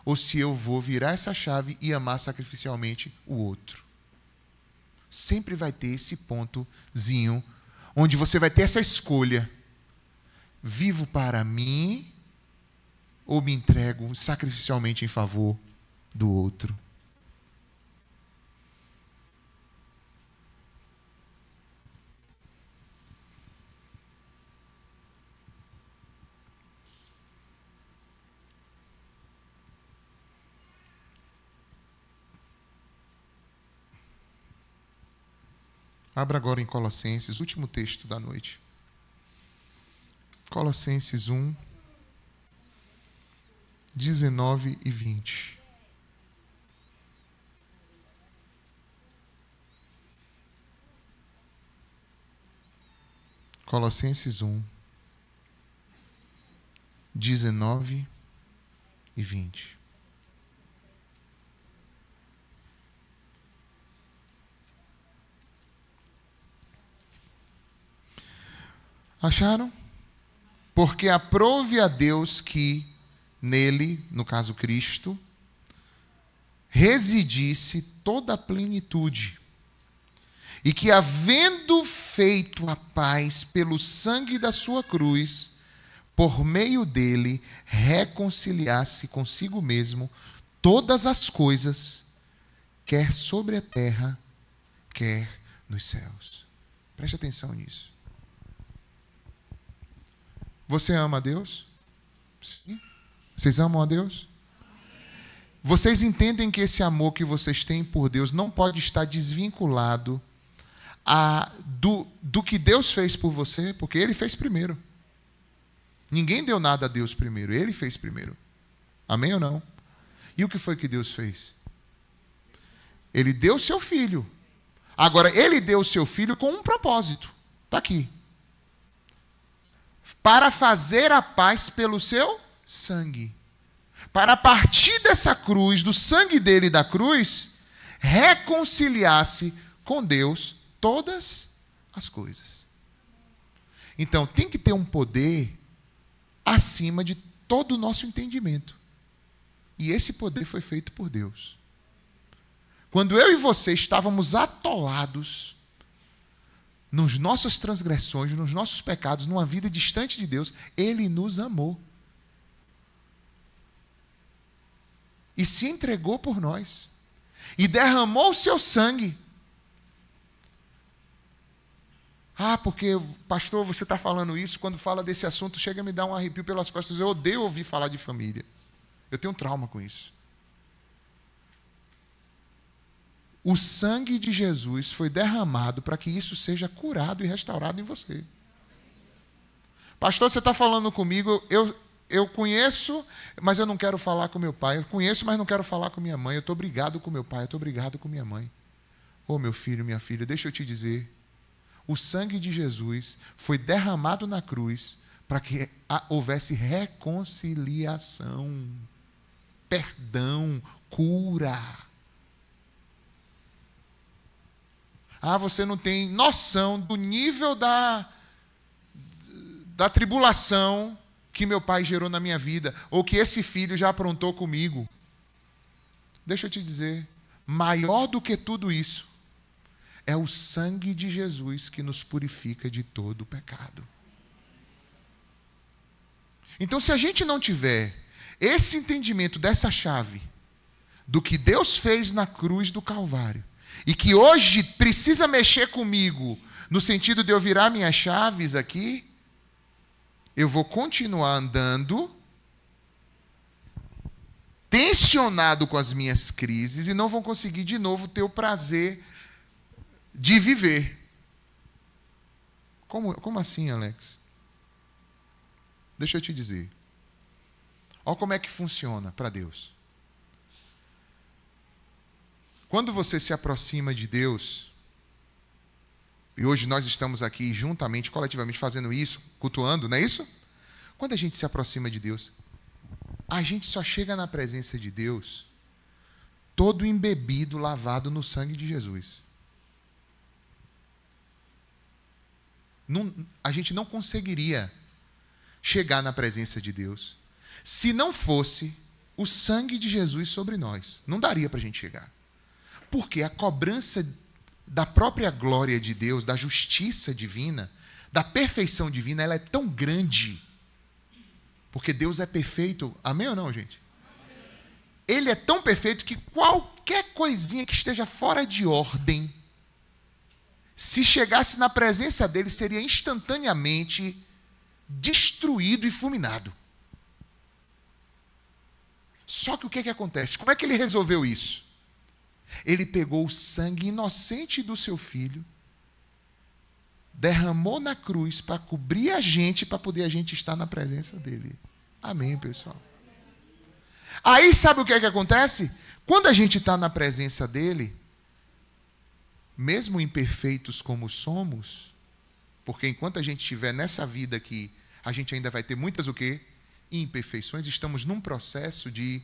A: ou se eu vou virar essa chave e amar sacrificialmente o outro. Sempre vai ter esse pontozinho onde você vai ter essa escolha. Vivo para mim ou me entrego sacrificialmente em favor do outro? Abra agora em Colossenses, último texto da noite. Colossenses 1, 19 e 20. Colossenses 1, 19 e 20. Acharam? Porque aprove a Deus que nele, no caso Cristo, residisse toda a plenitude, e que, havendo feito a paz pelo sangue da sua cruz, por meio dele reconciliasse consigo mesmo todas as coisas, quer sobre a terra, quer nos céus. Preste atenção nisso. Você ama a Deus? Sim. Vocês amam a Deus? Vocês entendem que esse amor que vocês têm por Deus não pode estar desvinculado do que Deus fez por você, porque Ele fez primeiro. Ninguém deu nada a Deus primeiro, Ele fez primeiro. Amém ou não? E o que foi que Deus fez? Ele deu o seu Filho. Agora, Ele deu o seu Filho com um propósito. Está aqui. Para fazer a paz pelo seu sangue. Para, a partir dessa cruz, do sangue dele da cruz, reconciliar-se com Deus todas as coisas. Então, tem que ter um poder acima de todo o nosso entendimento. E esse poder foi feito por Deus. Quando eu e você estávamos atolados nas nossas transgressões, nos nossos pecados, numa vida distante de Deus, Ele nos amou. E se entregou por nós. E derramou o seu sangue. Porque, pastor, você está falando isso, quando fala desse assunto, chega a me dar um arrepio pelas costas. Eu odeio ouvir falar de família. Eu tenho um trauma com isso. O sangue de Jesus foi derramado para que isso seja curado e restaurado em você. Pastor, você está falando comigo, eu conheço, mas eu não quero falar com meu pai. Eu conheço, mas não quero falar com minha mãe. Eu estou brigado com meu pai, eu estou brigado com minha mãe. Meu filho, minha filha, deixa eu te dizer. O sangue de Jesus foi derramado na cruz para que houvesse reconciliação, perdão, cura. Você não tem noção do nível da tribulação que meu pai gerou na minha vida, ou que esse filho já aprontou comigo. Deixa eu te dizer, maior do que tudo isso é o sangue de Jesus que nos purifica de todo o pecado. Então, se a gente não tiver esse entendimento dessa chave, do que Deus fez na cruz do Calvário, e que hoje precisa mexer comigo, no sentido de eu virar minhas chaves aqui, eu vou continuar andando tensionado com as minhas crises e não vou conseguir de novo ter o prazer de viver. Como assim, Alex? Deixa eu te dizer. Olha como é que funciona para Deus. Quando você se aproxima de Deus, e hoje nós estamos aqui juntamente, coletivamente fazendo isso, cultuando, não é isso? Quando a gente se aproxima de Deus, a gente só chega na presença de Deus todo embebido, lavado no sangue de Jesus. A gente não conseguiria chegar na presença de Deus se não fosse o sangue de Jesus sobre nós. Não daria para a gente chegar. Porque a cobrança da própria glória de Deus, da justiça divina, da perfeição divina, ela é tão grande. Porque Deus é perfeito. Amém ou não, gente? Ele é tão perfeito que qualquer coisinha que esteja fora de ordem, se chegasse na presença dele, seria instantaneamente destruído e fulminado. Só que o que acontece? Como é que ele resolveu isso? Ele pegou o sangue inocente do seu filho, derramou na cruz para cobrir a gente, para poder a gente estar na presença dele. Amém, pessoal? Aí sabe o que acontece? Quando a gente está na presença dele, mesmo imperfeitos como somos, porque enquanto a gente estiver nessa vida aqui, a gente ainda vai ter muitas o quê? Imperfeições, estamos num processo de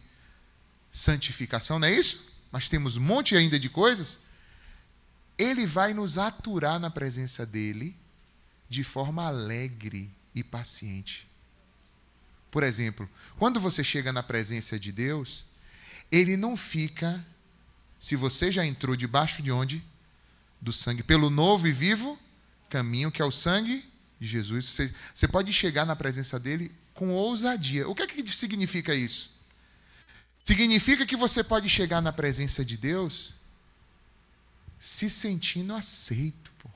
A: santificação, não é isso? Mas temos um monte ainda de coisas. Ele vai nos aturar na presença dele de forma alegre e paciente. Por exemplo, quando você chega na presença de Deus, ele não fica, se você já entrou debaixo de onde? Do sangue, pelo novo e vivo caminho, que é o sangue de Jesus. Você pode chegar na presença dele com ousadia. O que é que significa isso? Significa que você pode chegar na presença de Deus se sentindo aceito. Pô.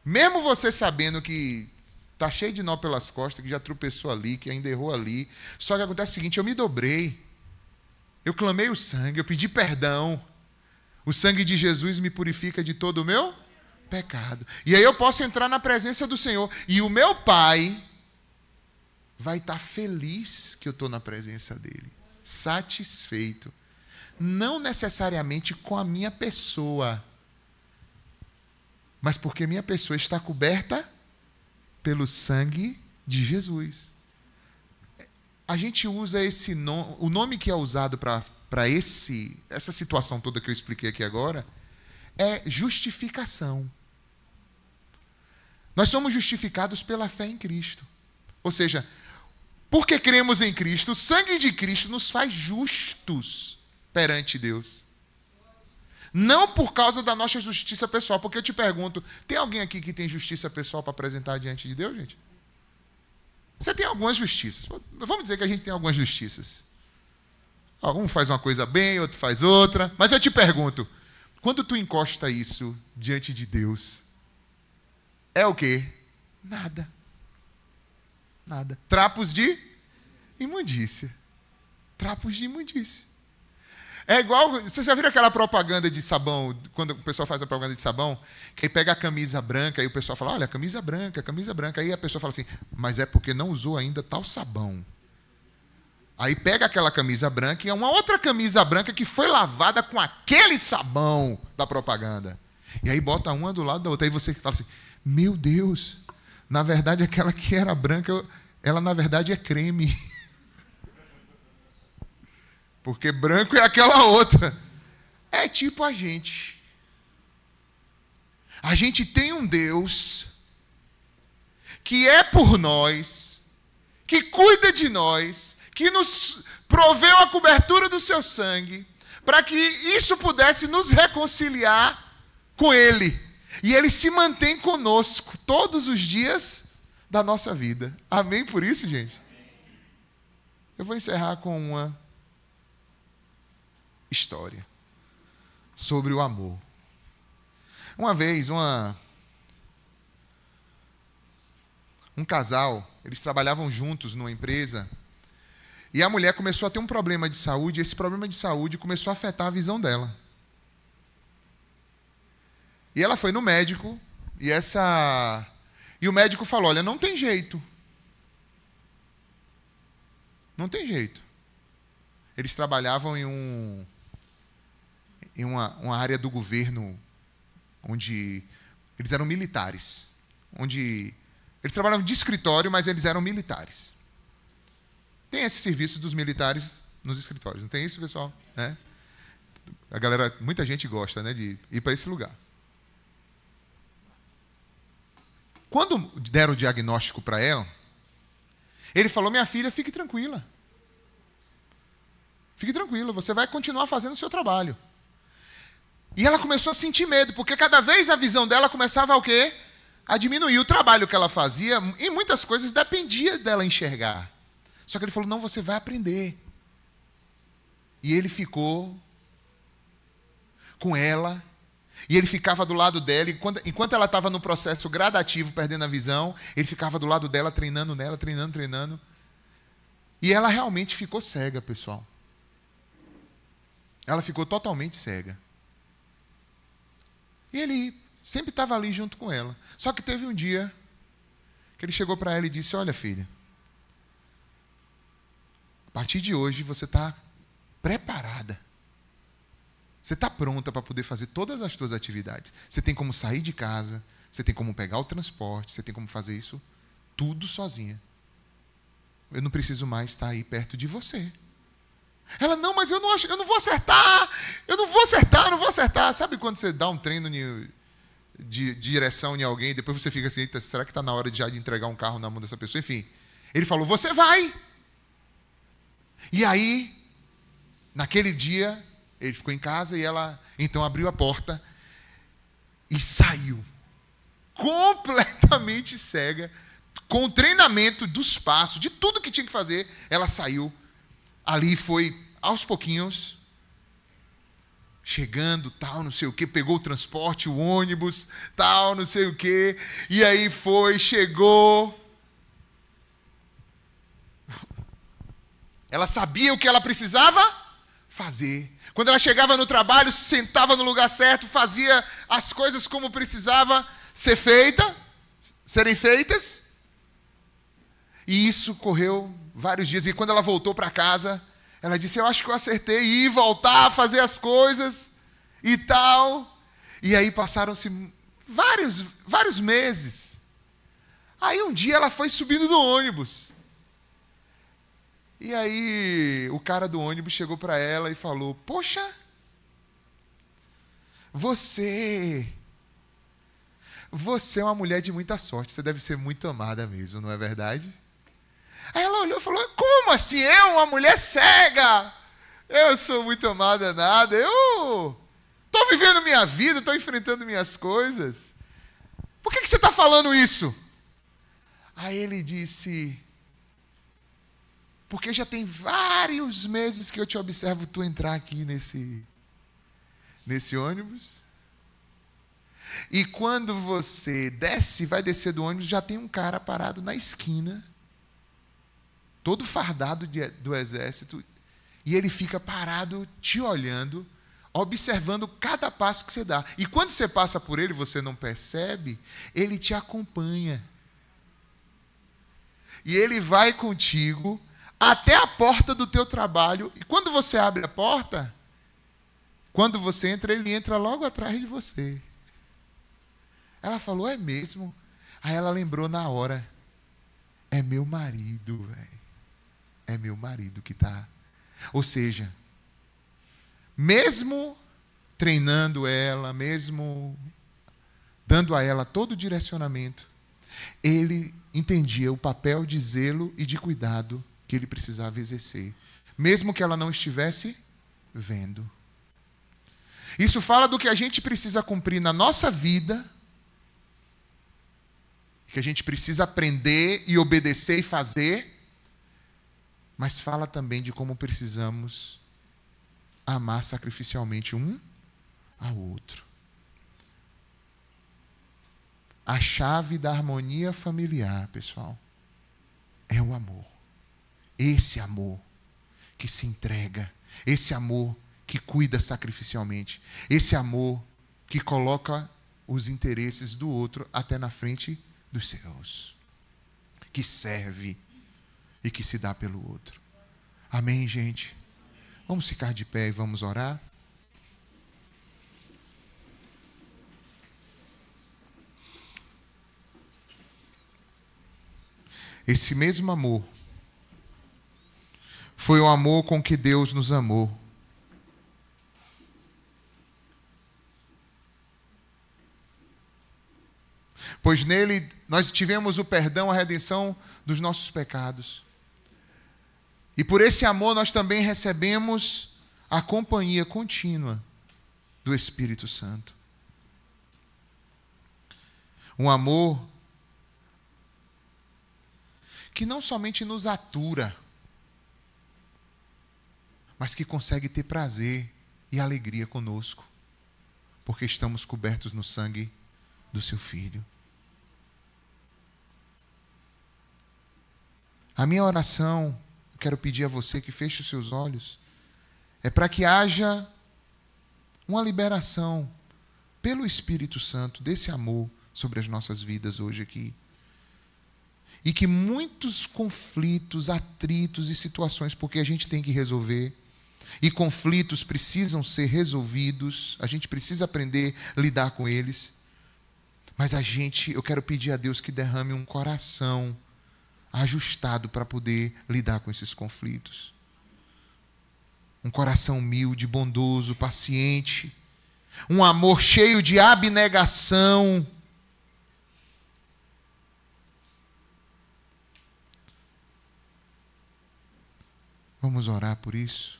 A: Mesmo você sabendo que está cheio de nó pelas costas, que já tropeçou ali, que ainda errou ali. Só que acontece o seguinte, eu me dobrei. Eu clamei o sangue, eu pedi perdão. O sangue de Jesus me purifica de todo o meu pecado. E aí eu posso entrar na presença do Senhor. E o meu Pai vai estar feliz que eu estou na presença dele. Satisfeito. Não necessariamente com a minha pessoa, mas porque minha pessoa está coberta pelo sangue de Jesus. A gente usa esse nome, o nome que é usado para essa situação toda que eu expliquei aqui agora, é justificação. Nós somos justificados pela fé em Cristo. Ou seja, porque cremos em Cristo, o sangue de Cristo nos faz justos perante Deus. Não por causa da nossa justiça pessoal, porque eu te pergunto, tem alguém aqui que tem justiça pessoal para apresentar diante de Deus, gente? Você tem algumas justiças. Vamos dizer que a gente tem algumas justiças. Um faz uma coisa bem, outro faz outra. Mas eu te pergunto, quando tu encosta isso diante de Deus, é o quê? Nada. Nada. Trapos de imundícia. Trapos de imundícia. É igual, você já viu aquela propaganda de sabão, quando o pessoal faz a propaganda de sabão, que aí pega a camisa branca, aí o pessoal fala, olha, camisa branca. Aí a pessoa fala assim, mas é porque não usou ainda tal sabão. Aí pega aquela camisa branca e é uma outra camisa branca que foi lavada com aquele sabão da propaganda. E aí bota uma do lado da outra. Aí você fala assim, meu Deus, na verdade aquela que era branca, ela na verdade é creme. Porque branco é aquela outra. É tipo a gente. A gente tem um Deus que é por nós, que cuida de nós, que nos proveu a cobertura do seu sangue, para que isso pudesse nos reconciliar com Ele. E Ele se mantém conosco todos os dias da nossa vida. Amém por isso, gente? Eu vou encerrar com uma história sobre o amor. Uma vez, um casal, eles trabalhavam juntos numa empresa, e a mulher começou a ter um problema de saúde, e esse problema de saúde começou a afetar a visão dela. E ela foi no médico, e o médico falou, olha, não tem jeito. Não tem jeito. Eles trabalhavam em uma área do governo onde eles eram militares. Eles trabalhavam de escritório, mas eles eram militares. Tem esse serviço dos militares nos escritórios. Não tem isso, pessoal? Né? Muita gente gosta, né, de ir para esse lugar. Quando deram o diagnóstico para ela, ele falou, minha filha, fique tranquila. Fique tranquila, você vai continuar fazendo o seu trabalho. E ela começou a sentir medo, porque cada vez a visão dela começava a quê? A diminuir. O trabalho que ela fazia, em muitas coisas, dependia dela enxergar. Só que ele falou, não, você vai aprender. E ele ficou com ela, e ele ficava do lado dela, enquanto ela estava no processo gradativo, perdendo a visão, ele ficava do lado dela, treinando nela, treinando. E ela realmente ficou cega, pessoal. Ela ficou totalmente cega. E ele sempre estava ali junto com ela. Só que teve um dia que ele chegou para ela e disse, olha, filha, a partir de hoje você está preparada. Você está pronta para poder fazer todas as suas atividades. Você tem como sair de casa, você tem como pegar o transporte, você tem como fazer isso tudo sozinha. Eu não preciso mais estar aí perto de você. Ela, não, mas eu não vou acertar. Sabe quando você dá um treino de direção em alguém, e depois você fica assim, eita, será que está na hora de entregar um carro na mão dessa pessoa? Enfim, ele falou, você vai. E aí, naquele dia, ele ficou em casa e ela, então, abriu a porta e saiu. Completamente cega, com o treinamento dos passos, de tudo que tinha que fazer, ela saiu. Ali foi, aos pouquinhos, chegando, tal, não sei o quê, pegou o transporte, o ônibus, tal, não sei o quê, e aí chegou. Ela sabia o que ela precisava fazer. Quando ela chegava no trabalho, sentava no lugar certo, fazia as coisas como precisava serem feitas. E isso correu vários dias. E quando ela voltou para casa, ela disse, eu acho que eu acertei, e voltar a fazer as coisas e tal. E aí passaram-se vários meses. Aí um dia ela foi subindo no ônibus. E aí o cara do ônibus chegou para ela e falou, poxa, você é uma mulher de muita sorte, você deve ser muito amada mesmo, não é verdade? Aí ela olhou e falou, como assim? Eu, uma mulher cega? Eu sou muito amada nada, eu estou vivendo minha vida, estou enfrentando minhas coisas. Por que você está falando isso? Aí ele disse, porque já tem vários meses que eu te observo tu entrar aqui nesse ônibus. E quando você vai descer do ônibus, já tem um cara parado na esquina, todo fardado do exército, e ele fica parado te olhando, observando cada passo que você dá. E quando você passa por ele, você não percebe, ele te acompanha. E ele vai contigo até a porta do teu trabalho. E quando você abre a porta, quando você entra, ele entra logo atrás de você. Ela falou, é mesmo? Aí ela lembrou na hora, é meu marido, velho. É meu marido que está. Ou seja, mesmo treinando ela, mesmo dando a ela todo o direcionamento, ele entendia o papel de zelo e de cuidado que ele precisava exercer, mesmo que ela não estivesse vendo. Isso fala do que a gente precisa cumprir na nossa vida, que a gente precisa aprender e obedecer e fazer, mas fala também de como precisamos amar sacrificialmente um ao outro. A chave da harmonia familiar, pessoal, é o amor. Esse amor que se entrega, esse amor que cuida sacrificialmente, esse amor que coloca os interesses do outro até na frente dos seus, que serve e que se dá pelo outro. Amém, gente? Vamos ficar de pé e vamos orar? Esse mesmo amor foi o amor com que Deus nos amou. Pois nele nós tivemos o perdão, a redenção dos nossos pecados. E por esse amor nós também recebemos a companhia contínua do Espírito Santo. Um amor que não somente nos atura, mas que consegue ter prazer e alegria conosco, porque estamos cobertos no sangue do seu Filho. A minha oração, quero pedir a você que feche os seus olhos, é para que haja uma liberação pelo Espírito Santo desse amor sobre as nossas vidas hoje aqui. E que muitos conflitos, atritos e situações, porque a gente tem que resolver, e conflitos precisam ser resolvidos, a gente precisa aprender a lidar com eles, mas eu quero pedir a Deus que derrame um coração ajustado para poder lidar com esses conflitos. Um coração humilde, bondoso, paciente, um amor cheio de abnegação. Vamos orar por isso.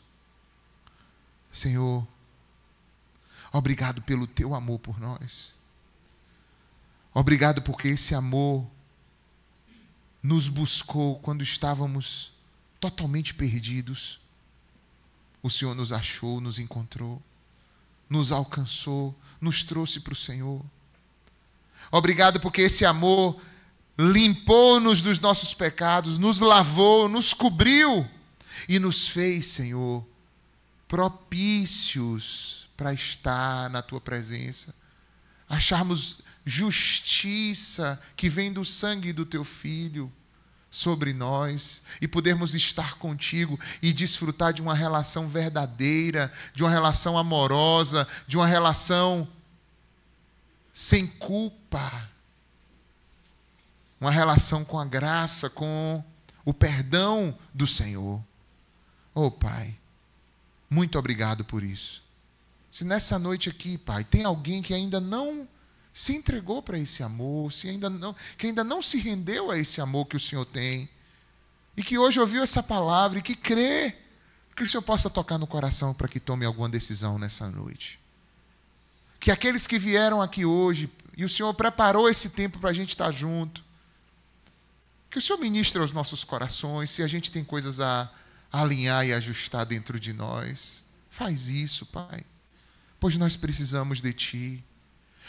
A: Senhor, obrigado pelo teu amor por nós. Obrigado porque esse amor nos buscou quando estávamos totalmente perdidos. O Senhor nos achou, nos encontrou, nos alcançou, nos trouxe para o Senhor. Obrigado porque esse amor limpou-nos dos nossos pecados, nos lavou, nos cobriu e nos fez, Senhor, propícios para estar na Tua presença, acharmos justiça que vem do sangue do Teu Filho sobre nós e podermos estar contigo e desfrutar de uma relação verdadeira, de uma relação amorosa, de uma relação sem culpa, uma relação com a graça, com o perdão do Senhor. Oh, Pai, muito obrigado por isso. Se nessa noite aqui, Pai, tem alguém que ainda não se entregou para esse amor, que ainda não se rendeu a esse amor que o Senhor tem, e que hoje ouviu essa palavra e que crê, que o Senhor possa tocar no coração para que tome alguma decisão nessa noite. Que aqueles que vieram aqui hoje, e o Senhor preparou esse tempo para a gente estar junto, que o Senhor ministre aos nossos corações, se a gente tem coisas a alinhar e ajustar dentro de nós. Faz isso, Pai, pois nós precisamos de Ti.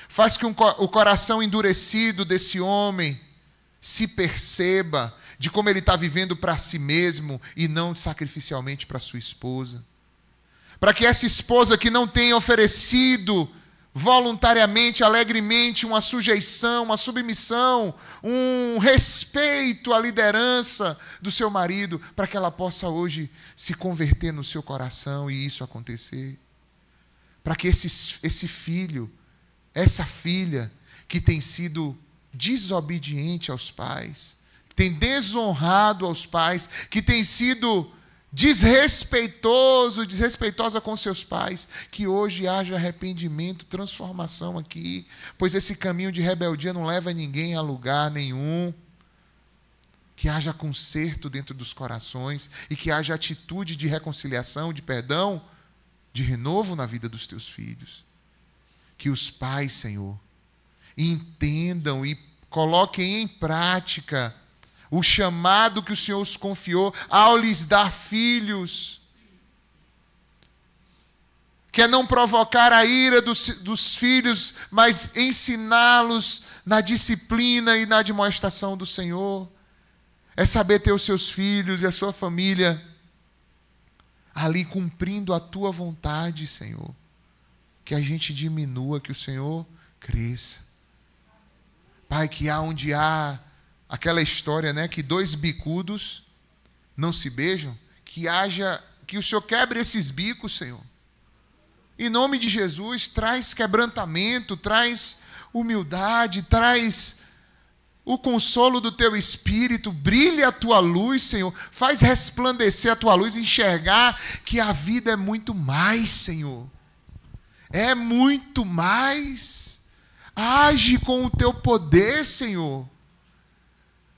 A: Faz que o coração endurecido desse homem se perceba de como ele está vivendo para si mesmo e não sacrificialmente para sua esposa. Para que essa esposa que não tenha oferecido voluntariamente, alegremente, uma sujeição, uma submissão, um respeito à liderança do seu marido, para que ela possa hoje se converter no seu coração e isso acontecer. Para que esse filho, essa filha que tem sido desobediente aos pais, que tem desonrado aos pais, que tem sido desrespeitosa com seus pais, que hoje haja arrependimento, transformação aqui, pois esse caminho de rebeldia não leva ninguém a lugar nenhum. que haja conserto dentro dos corações e que haja atitude de reconciliação, de perdão, de renovo na vida dos teus filhos. Que os pais, Senhor, entendam e coloquem em prática o chamado que o Senhor os confiou ao lhes dar filhos, que é não provocar a ira dos filhos, mas ensiná-los na disciplina e na admoestação do Senhor. É saber ter os seus filhos e a sua família ali cumprindo a tua vontade, Senhor. Que a gente diminua, que o Senhor cresça. Pai, que onde há aquela história, né, que dois bicudos não se beijam, que o Senhor quebre esses bicos, Senhor. Em nome de Jesus, traz quebrantamento, traz humildade, traz o consolo do teu Espírito, brilha a tua luz, Senhor, faz resplandecer a tua luz, enxergar que a vida é muito mais, Senhor. É muito mais. Age com o teu poder, Senhor.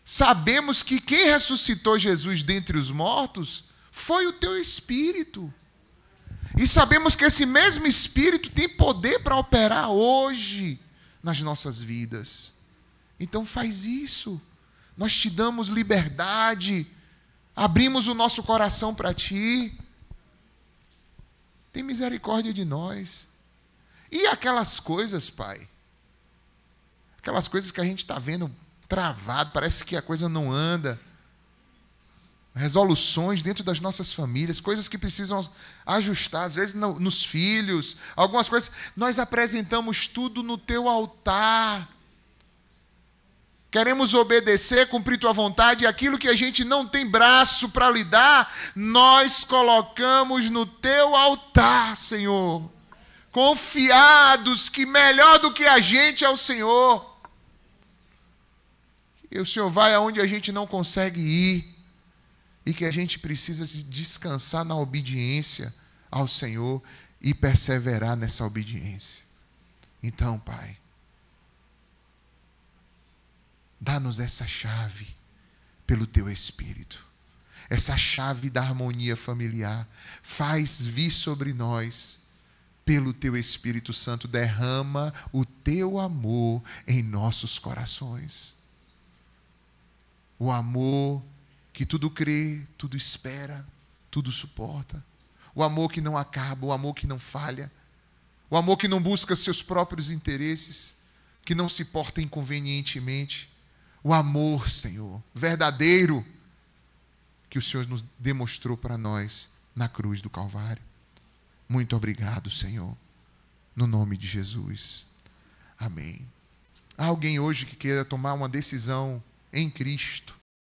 A: Sabemos que quem ressuscitou Jesus dentre os mortos foi o teu Espírito. E sabemos que esse mesmo Espírito tem poder para operar hoje nas nossas vidas. Então faz isso. Nós te damos liberdade. Abrimos o nosso coração para ti. Tem misericórdia de nós. E aquelas coisas, Pai? Aquelas coisas que a gente está vendo travado, parece que a coisa não anda. Resoluções dentro das nossas famílias, coisas que precisam ajustar, às vezes nos filhos, algumas coisas. Nós apresentamos tudo no teu altar. Queremos obedecer, cumprir tua vontade, e aquilo que a gente não tem braço para lidar, nós colocamos no teu altar, Senhor. Confiados que melhor do que a gente é o Senhor. E o Senhor vai aonde a gente não consegue ir. E que a gente precisa descansar na obediência ao Senhor e perseverar nessa obediência. Então, Pai, dá-nos essa chave pelo Teu Espírito. Essa chave da harmonia familiar. Faz vir sobre nós, pelo Teu Espírito Santo, derrama o Teu amor em nossos corações. O amor que tudo crê, tudo espera, tudo suporta. O amor que não acaba, o amor que não falha. O amor que não busca seus próprios interesses, que não se porta inconvenientemente. O amor, Senhor, verdadeiro, que o Senhor nos demonstrou para nós na cruz do Calvário. Muito obrigado, Senhor, no nome de Jesus. Amém. Há alguém hoje que queira tomar uma decisão em Cristo,